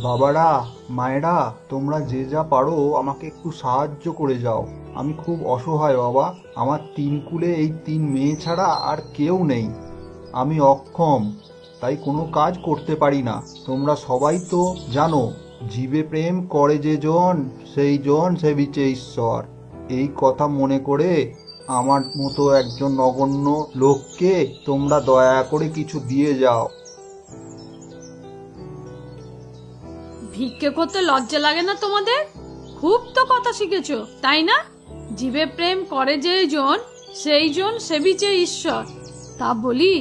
বাবারা, মায়েরা, তোমরা যে যা পারো আমাকে একটু সাহায্য করে যাও। আমি খুব অসহায় বাবা। আমার তিন কুলে এই তিন মেয়ে ছাড়া আর কেউ নেই। আমি অক্ষম, তাই কোনো কাজ করতে পারি না। তোমরা সবাই তো জানো, জীবে প্রেম করে যে জন সেই জন সেবিছে ঈশ্বর। এই কথা মনে করে আমার মতো একজন নগণ্য লোককে তোমরা দয়া করে কিছু দিয়ে যাও। ভিক্ষে করতে লজ্জা লাগে না তোমাদের? খুব তো কথা শিখেছো, তাই না? জীবে প্রেম করে যে জন সেই জন সেবিছে ঈশ্বর। তা বলি,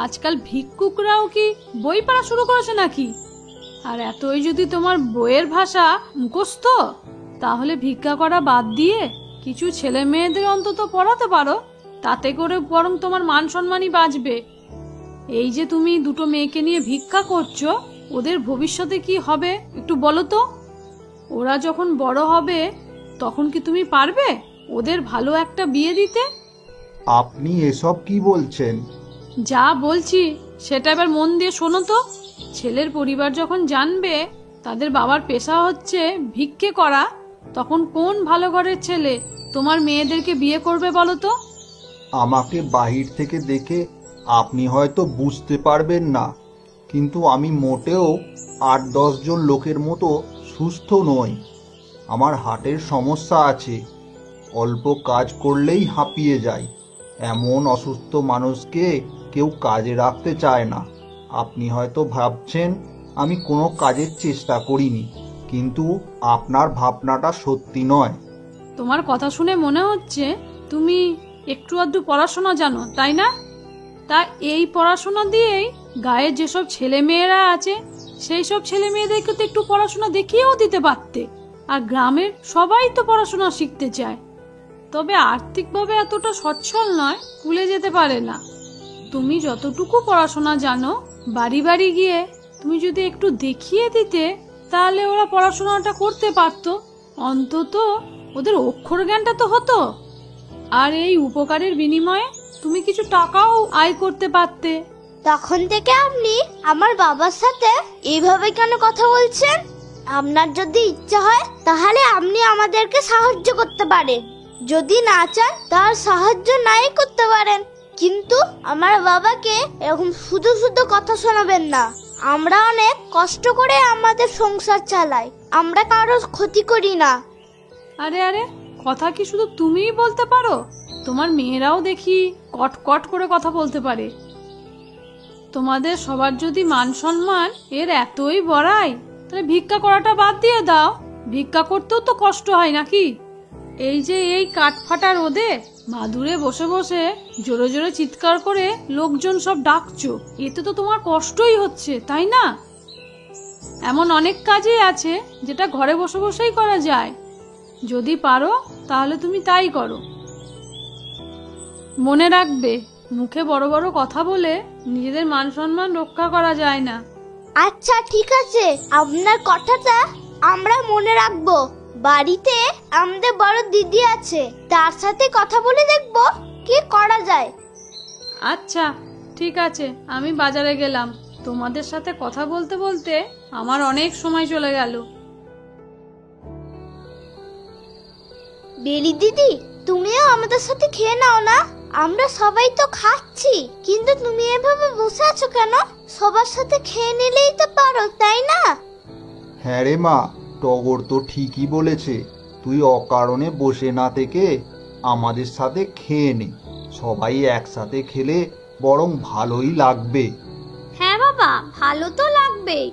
আজকাল ভিক্ষুকরাও কি বই পড়া শুরু করেছে নাকি? আর এতই যদি তোমার বইয়ের ভাষা মুখস্থ, তাহলে ভিক্ষা করা বাদ দিয়ে কিছু ছেলে মেয়েদের অন্তত পড়াতে পারো। তাতে করে বরং তোমার মান সম্মানই বাঁচবে। এই যে তুমি দুটো মেয়েকে নিয়ে ভিক্ষা করছো, ওদের ভবিষ্যতে কি হবে একটু বলো তো? ওরা যখন বড় হবে তখন কি তুমি পারবে ওদের ভালো একটা বিয়ে দিতে? আপনি এসব কি বলছেন? যা বলছি সেটা এবার মন দিয়ে শোনো তো। ছেলের পরিবার যখন জানবে তাদের বাবার পেশা হচ্ছে ভিক্ষে করা, তখন কোন ভালো ঘরের ছেলে তোমার মেয়েদেরকে বিয়ে করবে বলো তো? আমাকে বাহির থেকে দেখে আপনি হয়তো বুঝতে পারবেন না, কিন্তু আমি মোটেও ৮-১০ জন লোকের মতো সুস্থ নই। আমার হার্টের সমস্যা আছে। অল্প কাজ করলেই হাঁপিয়ে যাই। এমন অসুস্থ মানুষকে কেউ কাজে রাখতে চায় না। আপনি হয়তো ভাবছেন আমি কোনো কাজের চেষ্টা করিনি, কিন্তু আপনার ভাবনাটা সত্যি নয়। তোমার কথা শুনে মনে হচ্ছে তুমি একটু আধটু পড়াশোনা জানো, তাই না? তা এই পড়াশোনা দিয়েই গায়ের যেসব ছেলে মেয়েরা আছে সেই সব ছেলে মেয়েদেরকে তো একটু পড়াশোনা দেখিয়েও দিতে পারতে। আর গ্রামের সবাই তো পড়াশোনা শিখতে চায়, তবে আর্থিকভাবে এতটা সচ্ছল নয়, স্কুলে যেতে পারে না। তুমি যতটুকু পড়াশোনা জানো বাড়ি বাড়ি গিয়ে তুমি যদি একটু দেখিয়ে দিতে, তাহলে ওরা পড়াশোনাটা করতে পারতো। অন্তত ওদের অক্ষর জ্ঞানটা তো হতো। আর এই উপকারের বিনিময়ে তুমি কিছু টাকাও আয় করতে পারতে। তখন থেকে আপনি আমার বাবার সাথে এইভাবে কেন কথা বলছেন? আপনার যদি ইচ্ছা হয় তাহলে আপনি আমাদেরকে সাহায্য করতে পারেন, যদি না চান তার সাহায্য নাই করতে পারেন। কিন্তু আমার বাবাকে এরকম শুধু শুধু কথা শোনাবেন না। আমরা অনেক কষ্ট করে আমাদের সংসার চালাই, আমরা কারোর ক্ষতি করি না। আরে আরে, কথা কি শুধু তুমিই বলতে পারো? তোমার মেয়েরাও দেখি কট কট করে কথা বলতে পারে। তোমাদের সবার যদি মান সম্মান এর এতই বড়াই, তাহলে ভিক্ষা করাটা বাদ দিয়ে দাও। ভিক্ষা করতেও তো কষ্ট হয় নাকি? এই যে এই কাঠফাটা রোদে মাদুরে বসে বসে জোরে জোরে চিৎকার করে লোকজন সব ডাকছো, এতে তো তোমার কষ্টই হচ্ছে, তাই না? এমন অনেক কাজই আছে যেটা ঘরে বসে বসেই করা যায়। যদি পারো তাহলে তুমি তাই করো। মনে রাখবে, মুখে বড় বড় কথা বলে নিজেদের মান সম্মান রক্ষা করা যায় না। আচ্ছা ঠিক আছে, আপনার কথাটা আমরা মনে রাখবো। বাড়িতে আমাদের বড় দিদি আছে, তার সাথে কথা বলে দেখবো কি করা যায়। আচ্ছা ঠিক আছে, আমি বাজারে গেলাম। তোমাদের সাথে কথা বলতে বলতে আমার অনেক সময় চলে গেল। বেলি দিদি, তুমিও আমাদের সাথে খেয়ে নাও না। আমরা সবাই তো খাচ্ছি, কিন্তু তুমি এভাবে বসে আছো কেন? সবার সাথে খেয়ে নিলেই তো পারো, তাই না? হ্যাঁ রে মা, টগর তো ঠিকই বলেছে। তুই অকারণে বসে না থেকে আমাদের সাথে খেয়ে নে। সবাই একসাথে খেলে বরং ভালোই লাগবে। হ্যাঁ বাবা, ভালো তো লাগবেই,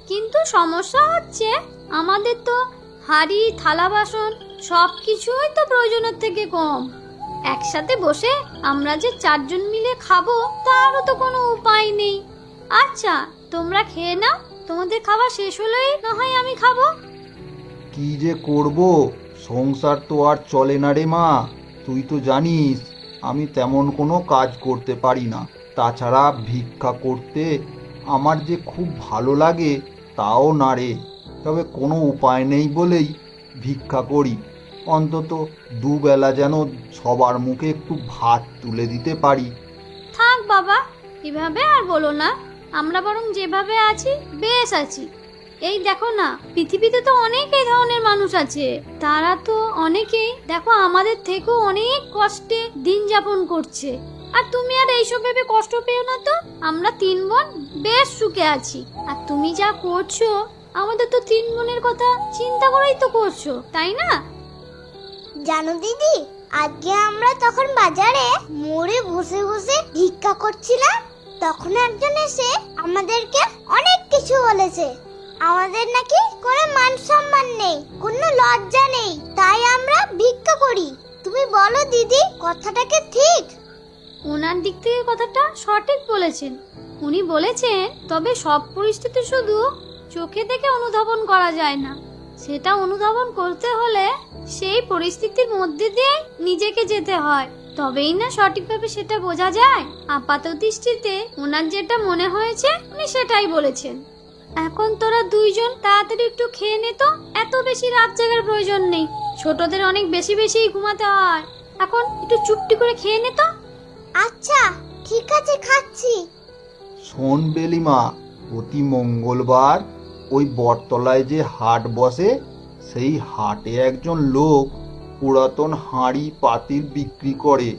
কিন্তু সমস্যা হচ্ছে আমাদের তো হাঁড়ি থালা বাসন সবকিছুই তো প্রয়োজনের থেকে কম। একসাথে বসে আমরা যে 4 জন মিলে খাবো তারও তো কোনো উপায় নেই। আচ্ছা তোমরা খেয়ে নাও, তোমাদের খাবার শেষ হলেই না হয় আমি খাবো। কি যে করব, সংসার তো আর চলে না রে মা। তুই তো জানিস আমি তেমন কোনো কাজ করতে পারি না। তাছাড়া ভিক্ষা করতে আমার যে খুব ভালো লাগে তাও না রে। তবে কোনো উপায় নেই বলেই ভিক্ষা করি। অন্তত দুবেলা যেন সবার মুখে একটু ভাত তুলে দিতে পারি। থাক বাবা, এভাবে আর বলো না। আমরা বরং যেভাবে আছি বেশ আছি। এই দেখো না, পৃথিবীতে তো অনেক এই ধরনের মানুষ আছে। তারা তো অনেকেই দেখো আমাদের থেকেও অনেক কষ্টে দিন যাপন করছে। আর তুমি আর এইসব ভেবে কষ্ট পেও না তো। আমরা 3 বোন বেশ সুখে আছি। আর তুমি যা করছো, আমাদের তো 3 বোনের কথা চিন্তা করেই তো করছো, তাই না? জানো দিদি, আজকে আমরা তখন বাজারে মোড়ে বসে বসে ভিক্ষা করছিলাম, তখন একজন এসে আমাদেরকে অনেক কিছু বলেছে। আমাদের নাকি কোনো মান সম্মান নেই, কোনো লজ্জা নেই, তাই আমরা ভিক্ষা করি। তুমি বলো দিদি, কথাটা কি ঠিক? ওনার দিক থেকে কথাটা সঠিক বলেছেন। উনি বলেছেন, তবে সব পরিস্থিতি শুধু চোখে দেখে অনুধাবন করা যায় না। সেটা অনুধাবন করতে হলে সেই পরিস্থিতির মধ্যে দিয়ে নিজেকে যেতে হয়, তবেই না সঠিকভাবে সেটা বোঝা যায়। আপাত দৃষ্টিতে ওনার যেটা মনে হয়েছে উনি সেটাই বলেছেন। এখন তোরা 2 জন তাড়াতাড়ি একটু খেয়ে নে তো, এত বেশি রাত জাগার প্রয়োজন নেই। ছোটদের অনেক বেশি বেশি ঘুমাতে হয়। এখন একটু চুপটি করে খেয়ে নে তো। আচ্ছা ঠিক আছে, খাচ্ছি। শোন বেলিমা, প্রতি মঙ্গলবার ওই বটতলায় যে হাট বসে, সেই হাটে একজন লোক পুরাতন হাঁড়ি পাতিল বিক্রি করে,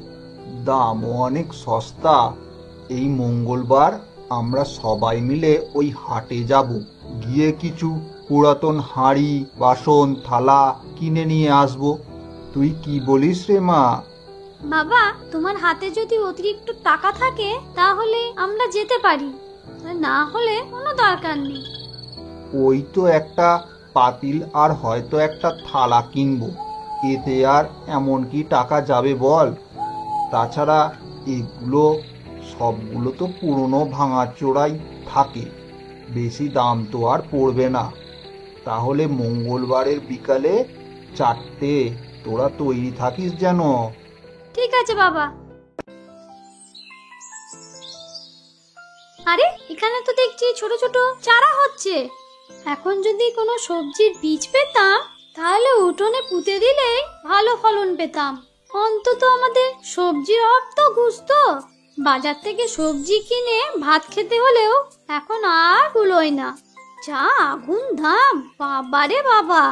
দামও অনেক সস্তা। এই মঙ্গলবার আমরা সবাই মিলে ওই হাটে যাব, গিয়ে কিছু পুরাতন হাঁড়ি বাসন থালা কিনে নিয়ে আসব। তুই কি বলিস রে মা? বাবা, তোমার হাতে যদি অতিরিক্ত টাকা থাকে তাহলে আমরা যেতে পারি, না হলে কোনো দরকার নেই। ওই তো একটা পাতিল আর হয়তো একটা থালা কিনবো, এতে আর এমন কি টাকা যাবে বল? তাছাড়া এগুলো সবগুলো তো পুরনো ভাঙাচোরাই থাকে, বেশি দাম তো আর পড়বে না। তাহলে মঙ্গলবারের বিকালে 4টে তোরা তৈরি থাকিস যেন। ঠিক আছে বাবা। আরে এখানে তো দেখছি ছোট ছোট চারা হচ্ছে। এখন যদি কোনো সবজির বীজ পেতাম তাহলে উঠোনে পুঁতে দিলে ভালো ফলন পেতাম। অন্তত আমাদের সবজির অভাব তো ঘুচতো। বাজার থেকে সবজি কিনে ভাত খেতে হলেও এখন আর কুলোয় না। যা আগুন দাম, বাবারে বাবা।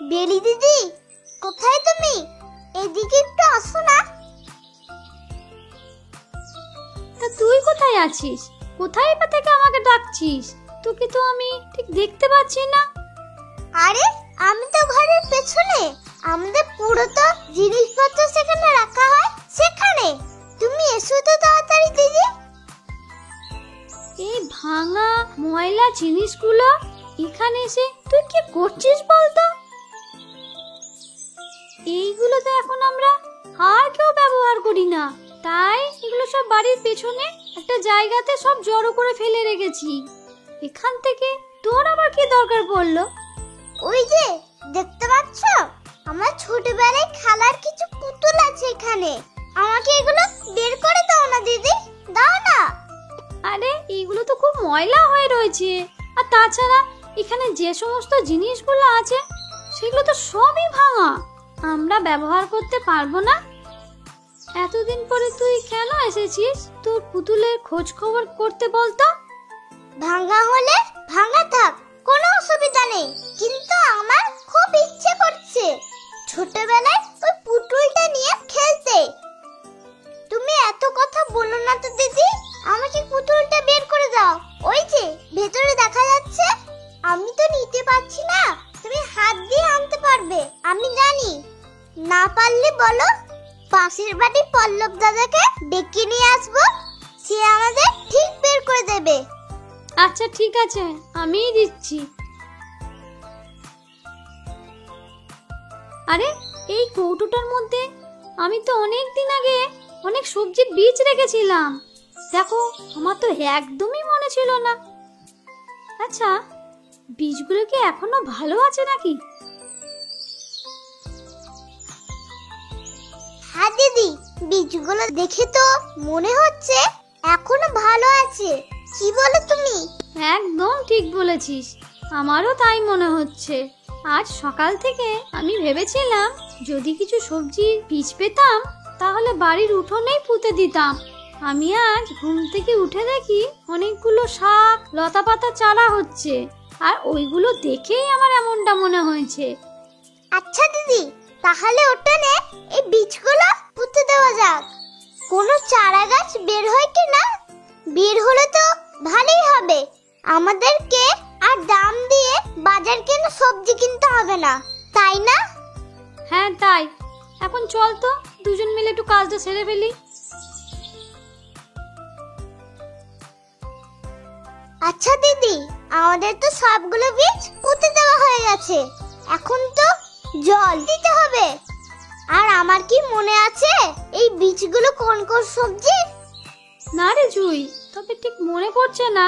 বেলি দিদি, কোথায় তুমি? এদিকে একটু আসো না। তা তুই কোথায় আছিস? কোথায় বা থেকে আমাকে ডাকছিস? তোকে তো আমি ঠিক দেখতে পাচ্ছি না। আরে আমি তো ঘরের পেছনে, আমাদের পুরো তো জিনিসপত্র সেখানে রাখা হয়, সেখানে। তুমি এসো তো তাড়াতাড়ি দিদি। এই ভাঙা ময়লা জিনিসগুলো এখানে এসে তুই কি করছিস বলতো? এইগুলো তো এখন আমরা আর কেউ ব্যবহার করি না, তাই এগুলো সব বাড়ির পেছনে একটা জায়গাতে সব জড়ো করে ফেলে রেখেছি। এখান থেকে তোর আবার কি দরকার পড়লো? ওই যে দেখতে পাচ্ছ, আমার ছোটবেলায় খেলার কিছু পুতুল আছে এখানে। আমাকে এগুলো বের করে দাও না দিদি, দাও না। আরে এইগুলো তো খুব ময়লা হয়ে রয়েছে। আর তাছাড়া এখানে যে সমস্ত জিনিসগুলো আছে সেগুলো তো সবই ভাঙা, আমরা ব্যবহার করতে পারবো না। এতদিন পরে তুই কেন এসেছিস? তোর পুতুলের খোঁজ খবর করতে বলতো। ভাঙা হলে ভাঙা থাক, কোনো অসুবিধা নেই, কিন্তু আমার খুব ইচ্ছে করছে ছোটবেলায় ওই পুতুলটা নিয়ে খেলতে। তুমি এত কথা বলো না তো দিদি, আমাকে পুতুলটা বের করে দাও। ওই যে ভেতরে দেখা যাচ্ছে। আমি তো নিতে পারছি না, তুমি হাত দিয়ে আনতে পারবে, আমি জানি। না পারলে বলো, পাশের বাড়ির পল্লব দাদাকে ডেকে নিয়ে আসবো, সে আমাদের ঠিক বের করে দেবে। আচ্ছা ঠিক আছে, আমিই দিচ্ছি। আরে এই কৌটোটার মধ্যে আমি তো অনেক দিন আগে অনেক সবজির বীজ রেখেছিলাম। দেখো, আমার তো একদমই মনে ছিল না। আচ্ছা, বীজগুলো কি এখনো ভালো আছে নাকি? হ্যাঁ দিদি, বীজগুলো দেখে তো মনে হচ্ছে এখনো ভালো আছে। কি বলো তুমি? একদম ঠিক বলেছিস, আমারও তাই মনে হচ্ছে। আজ সকাল থেকে আমি ভেবেছিলাম যদি কিছু সবজির বীজ পেতাম তাহলে বাড়ির উঠোনেই পুঁতে দিতাম। আমি আজ ঘুম থেকে উঠে দেখি অনেকগুলো শাক লতা পাতা চারা হচ্ছে। আর ওইগুলো দেখেই আমার এমনটা মনে হয়েছে। আচ্ছা দিদি, তাহলে ওটানে এই বীজগুলো পুঁতে দেওয়া যাক। কোনো চারা গাছ বের হয় কি না? বের হলে তো ভালোই হবে, আমাদেরকে আর দাম দিয়ে বাজার কেনা সবজি কিনতে হবে না, তাই না? হ্যাঁ তাই। এখন চল তো দুজন মিলে একটু কাজটা সেরে ফেলি। আচ্ছা দিদি, আমাদের তো সবগুলো বীজ পুঁতে দেওয়া হয়ে গেছে, এখন তো জল দিতে হবে। আর আমার কি মনে আছে এই বীজগুলো কোন কোন সবজি? না রে জুই, তবে ঠিক মনে পড়ছে না।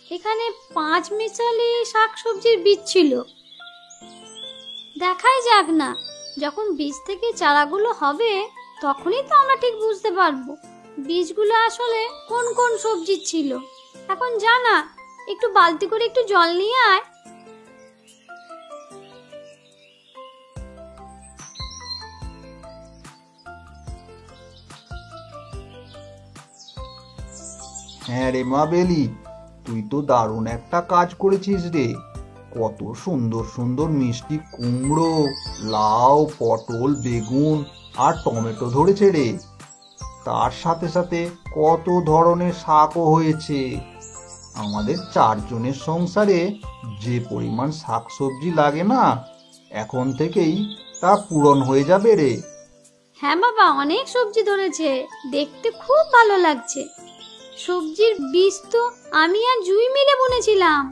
এখানে 5 মিশালি শাকসবজির বীজ ছিল। দেখাই যাক না, যখন বীজ থেকে চারাগুলো হবে তখনই তো আমরা ঠিক বুঝতে পারবো বীজগুলো আসলে কোন কোন সবজির ছিল। এখন জানা, একটু বালতি করে একটু জল নিয়ে আয়। হ্যাঁ রে মা বেলি, তুই তো দারুণ একটা কাজ করেছিস রে। কত সুন্দর সুন্দর মিষ্টি কুমড়ো, লাউ, পটল, বেগুন আর টমেটো ধরেছে রে। তার সাথে সাথে কত ধরনের শাকও হয়েছে। আমাদের 4 জনের সংসারে যে পরিমাণ শাকসবজি লাগে না, এখন থেকেই তা পূরণ হয়ে যাবে রে। হ্যাঁ বাবা, অনেক সবজি ধরেছে, দেখতে খুব ভালো লাগছে। সবজির বীজ তো আমি আর জুই মিলে বুনেছিলাম,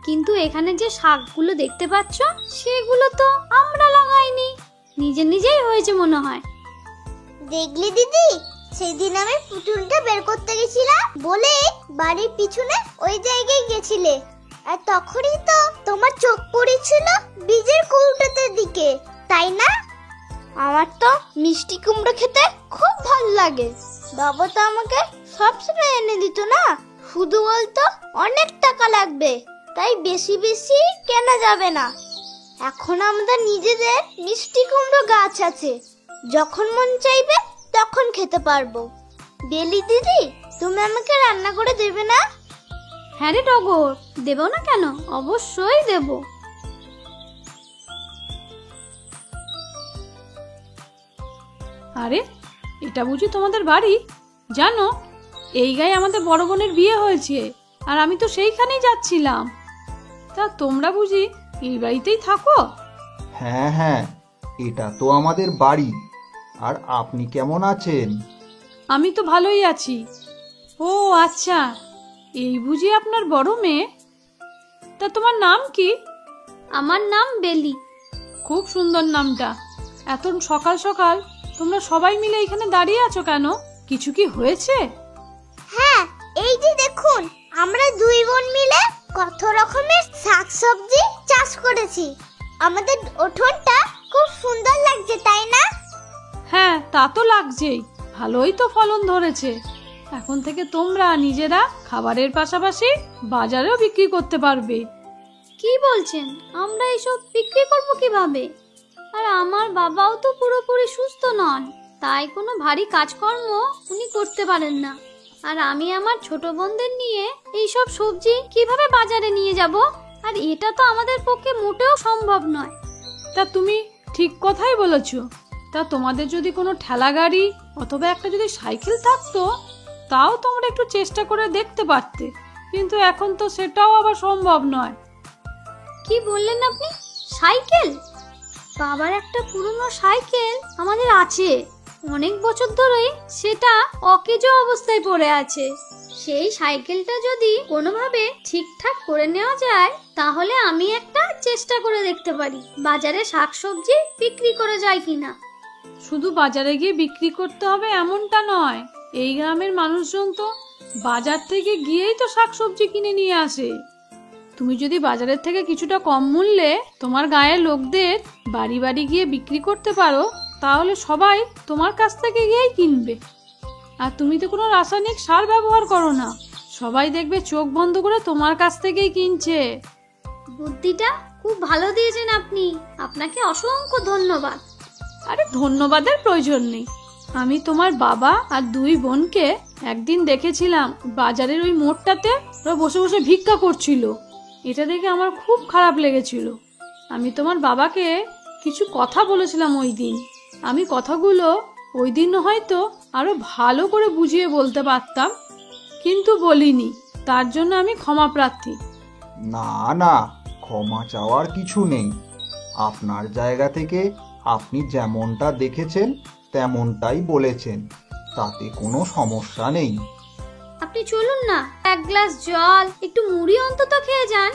কিন্তু এখানে যে শাকগুলো দেখতে পাচ্ছ সেগুলো তো আমরা লাগাইনি, নিজে নিজেই হয়েছে মনে হয়। দেখলি দিদি, সেদিন আমি পুতুলটা বের করতে গেছিলাম বলে বাড়ির পিছনে ওই জায়গায় গেছিলে, আর তখনই তো তোমার চোখ পড়েছিল বীজের কৌটোটার দিকে, তাই না? আমার তো মিষ্টি কুমড়ো খেতে খুব ভালো লাগে, বাবা তো আমাকে সবসময় এনে দিত না, শুধু বলতো অনেক টাকা লাগবে, তাই বেশি বেশি কেনা যাবে না। এখন আমাদের নিজেদের মিষ্টি কুমড়ো গাছ আছে, যখন মন চাইবে তখন খেতে পারবো। বেলি দিদি, তুমি আমাকে রান্না করে দেবে না? হ্যাঁ রে টগর, দেব না কেন, অবশ্যই দেব। আরে, এটা বুঝি তোমাদের বাড়ি? জানো, এই গায়ে আমাদের বড় বোনের বিয়ে হয়েছে, আর আমি তো সেইখানেই যাচ্ছিলাম। তা তোমরা বুঝি এই বাড়িতেই থাকো? হ্যাঁ হ্যাঁ, এটা তো আমাদের বাড়ি। আর আপনি কেমন আছেন? আমি তো ভালোই আছি। ও আচ্ছা, এই বুঝি আপনার বড় মেয়ে? তা তোমার নাম কি? আমার নাম বেলি। খুব সুন্দর নামটা। এত সকাল সকাল তোমরা সবাই মিলে এখানে দাঁড়িয়ে আছো কেন? কিছু কি হয়েছে? হ্যাঁ, এই যে দেখুন, আমরা 2 বোন মিলে কত রকমের শাকসবজি চাষ করেছি। আমাদের উঠোনটা খুব সুন্দর লাগছে, তাই না? হ্যাঁ, তা তো লাগছেই, ভালোই তো ফলন ধরেছে। এখন থেকে তোমরা নিজেরা খাবারের পাশাপাশি বাজারেও বিক্রি করতে পারবে। কি বলছেন? আমরা এসব বিক্রি করব কিভাবে? আর আমার বাবাও তো পুরোপুরি সুস্থ নন, তাই কোনো ভারী কাজকর্ম উনি করতে পারেন না। আর আমি আমার ছোট বোনদের নিয়ে এইসব সবজি কিভাবে বাজারে নিয়ে যাব? আর এটা তো আমাদের পক্ষে মোটেও সম্ভব নয়। তা তুমি ঠিক কথাই বলেছো। তা তোমাদের যদি কোনো ঠেলা গাড়ি অথবা একটা যদি সাইকেল থাকতো, তাও তোমরা একটু চেষ্টা করে দেখতে পারতে, কিন্তু এখন তো সেটাও আবার সম্ভব নয়। কি বললেন আপনি? সাইকেল? বাবার একটা পুরনো সাইকেল আমাদের আছে, অনেক বছর ধরেই সেটা অকেজো অবস্থায় পড়ে আছে। সেই সাইকেলটা যদি কোনোভাবে ঠিকঠাক করে নেওয়া যায়, তাহলে আমি একটা চেষ্টা করে দেখতে পারি বাজারে শাকসবজি বিক্রি করে যায় কিনা। শুধু বাজারে গিয়ে বিক্রি করতে হবে এমনটা নয়, এই গ্রামের মানুষজন তো বাজার থেকে গিয়েই তো শাকসবজি কিনে নিয়ে আসে। তুমি যদি বাজারের থেকে কিছুটা কম মূল্যে তোমার গায়ের লোকদের বাড়ি বাড়ি গিয়ে বিক্রি করতে পারো, তাহলে সবাই তোমার কাছ থেকে গিয়েই কিনবে। আর তুমি তো কোনো রাসায়নিক সার ব্যবহার করো না, সবাই দেখবে চোখ বন্ধ করে তোমার কাছ থেকেই কিনছে। বুদ্ধিটা খুব ভালো দিয়েছেন আপনি, আপনাকে অসংখ্য ধন্যবাদ। আরে ধন্যবাদের প্রয়োজন নেই। আমি তোমার বাবা আর 2 বোনকে একদিন দেখেছিলাম বাজারের ওই মোড়টাতে ওরা বসে বসে ভিক্ষা করছিল। এটা দেখে আমার খুব খারাপ লেগেছিল। আমি তোমার বাবাকে কিছু কথা বলেছিলাম ওই দিন। আমি কথাগুলো ওই দিন হয়তো আরো ভালো করে বুঝিয়ে বলতে পারতাম, কিন্তু বলিনি। তার জন্য আমি ক্ষমা প্রার্থী। না না, ক্ষমা চাওয়ার কিছু নেই। আপনার জায়গা থেকে আপনি যেমনটা দেখেছেন তেমনটাই বলেছেন, তাতে কোনো সমস্যা নেই। আপনি চলুন না, এক গ্লাস জল, একটু মুড়ি অন্তত খেয়ে যান।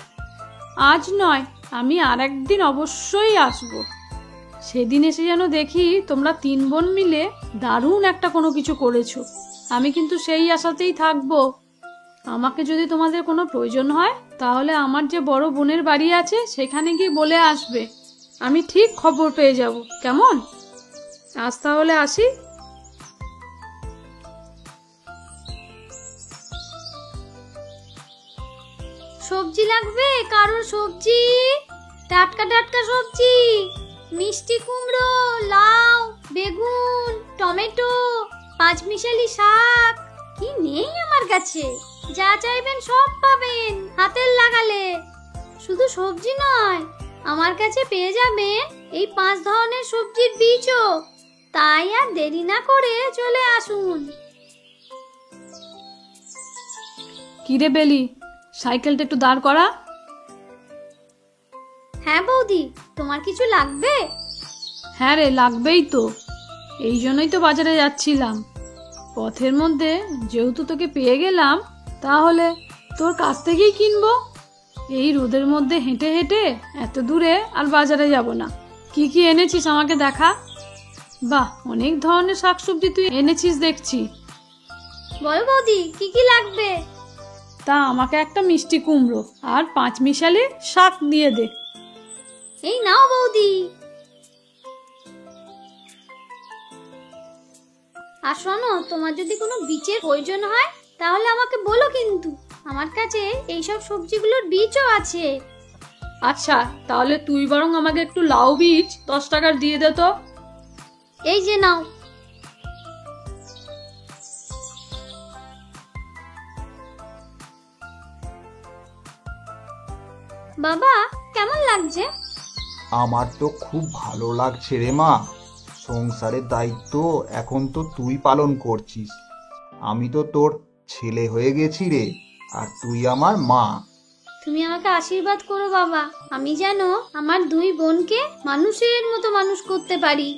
আজ নয়, আমি আর একদিন অবশ্যই আসব। সেদিন এসে যেন দেখি তোমরা 3 বোন মিলে দারুণ একটা কোনো কিছু করেছো। আমি কিন্তু সেই আশাতেই থাকবো। আমাকে যদি তোমাদের কোনো প্রয়োজন হয় তাহলে আমার যে বড় বোনের বাড়ি আছে সেখানে গিয়ে বলে আসবে। আমি ঠিক খবর পেয়ে যাব। কেমন? আজ তাহলে আসি। সবজি লাগবে কারোর? সবজি, টাটকা টাটকা সবজি, মিষ্টি কুমড়ো, লাউ, বেগুন, টমেটো, পাঁচমিশালি শাক। কি নেই আমার কাছে? যা চাইবেন সব পাবেন হাতের লাগালে। শুধু সবজি নয়, আমার কাছে পেয়ে যাবেন এই 5 ধরনের সবজির বীজও। তাই আর দেরি না করে চলে আসুন। কিরে বেলি, সাইকেলটা একটু দাঁড় করা। হ্যাঁ বৌদি, তোমার কিছু লাগবে? হ্যাঁ রে, লাগবেই তো। এই জন্যই তো বাজারে যাচ্ছিলাম। পথের মধ্যে যেহেতু তোকে পেয়ে গেলাম, তাহলে তোর কাছ থেকেই কিনবো। এই রোদের মধ্যে হেঁটে হেঁটে এত দূরে আর বাজারে যাব না। কি কি এনেছিস আমাকে দেখা। বাহ, অনেক ধরনের শাকসবজি তুই এনেছিস দেখছি। বলো বৌদি, কি কি লাগবে? তা আমাকে একটা মিষ্টি কুমড়ো আর 5 মিশালি শাক দিয়ে দে। এই নাও বৌদি। আর শোনো, তোমার যদি কোনো বীজের প্রয়োজন হয় তাহলে আমাকে বলো, কিন্তু আমার কাছে এইসব সবজিগুলোর বীজও আছে। আচ্ছা, তাহলে তুই বরং আমাকে একটু লাউ বীজ 10 টাকার দিয়ে দে তো। এই যে নাও। বাবা, কেমন লাগছে? আমার তো খুব ভালো লাগছে রে মা। সংসারের দায়িত্ব এখন তো তুই পালন করছিস। আমি তো তোর ছেলে হয়ে গেছি রে, আর তুই আমার মা। তুমি আমাকে আশীর্বাদ করো বাবা, আমি যেন আমার 2 বোনকে মানুষের মতো মানুষ করতে পারি।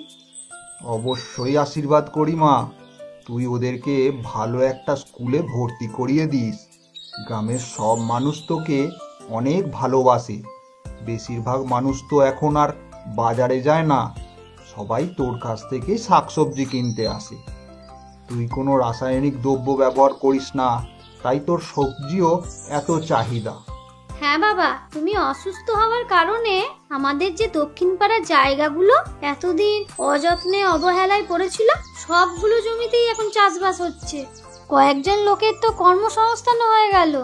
অবশ্যই আশীর্বাদ করি মা। তুই ওদেরকে ভালো একটা স্কুলে ভর্তি করিয়ে দিস। গ্রামের সব মানুষ তোকে অনেক ভালোবাসে। বেশিরভাগ মানুষ তো এখন আর বাজারে যায় না, সবাই তোর কাছ থেকে শাকসবজি কিনতে আসে। তুই কোনো রাসায়নিক দ্রব্য ব্যবহার করিস না, তাই তোর সবজিও এত চাহিদা। হ্যাঁ বাবা, তুমি অসুস্থ হওয়ার কারণে আমাদের যে দক্ষিণ পাড়ার জায়গাগুলো এতদিন অযত্নে অবহেলায় পড়েছিল, সবগুলো জমিতেই এখন চাষবাস হচ্ছে। কয়েকজন লোকের তো কর্মসংস্থান হয়ে গেল।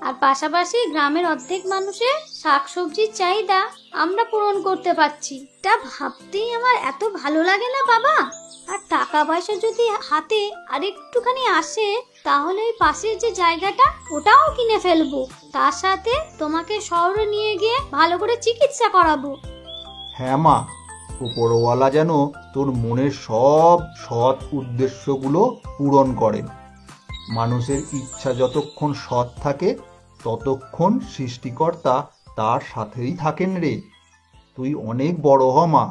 আর পাশাপাশি গ্রামের অর্ধেক মানুষের শাকসবজির চাহিদা আমরা পূরণ করতে পারছি। তা ভাবতেই আমার এত ভালো লাগে না বাবা। আর টাকা পয়সা যদি হাতে আরেকটুখানি আসে তাহলে ওই পাশের যে জায়গাটা ওটাও কিনে ফেলবো। তার সাথে তোমাকে শহরে নিয়ে গিয়ে ভালো করে চিকিৎসা করাবো। হ্যাঁ মা, উপরওয়ালা যেন তোর মনের সব সৎ উদ্দেশ্যগুলো পূরণ করেন। মানুষের ইচ্ছা যতক্ষণ সৎ থাকে ততক্ষণ সৃষ্টিকর্তা তার সাথেই থাকেন রে। তুই অনেক বড় হ মা।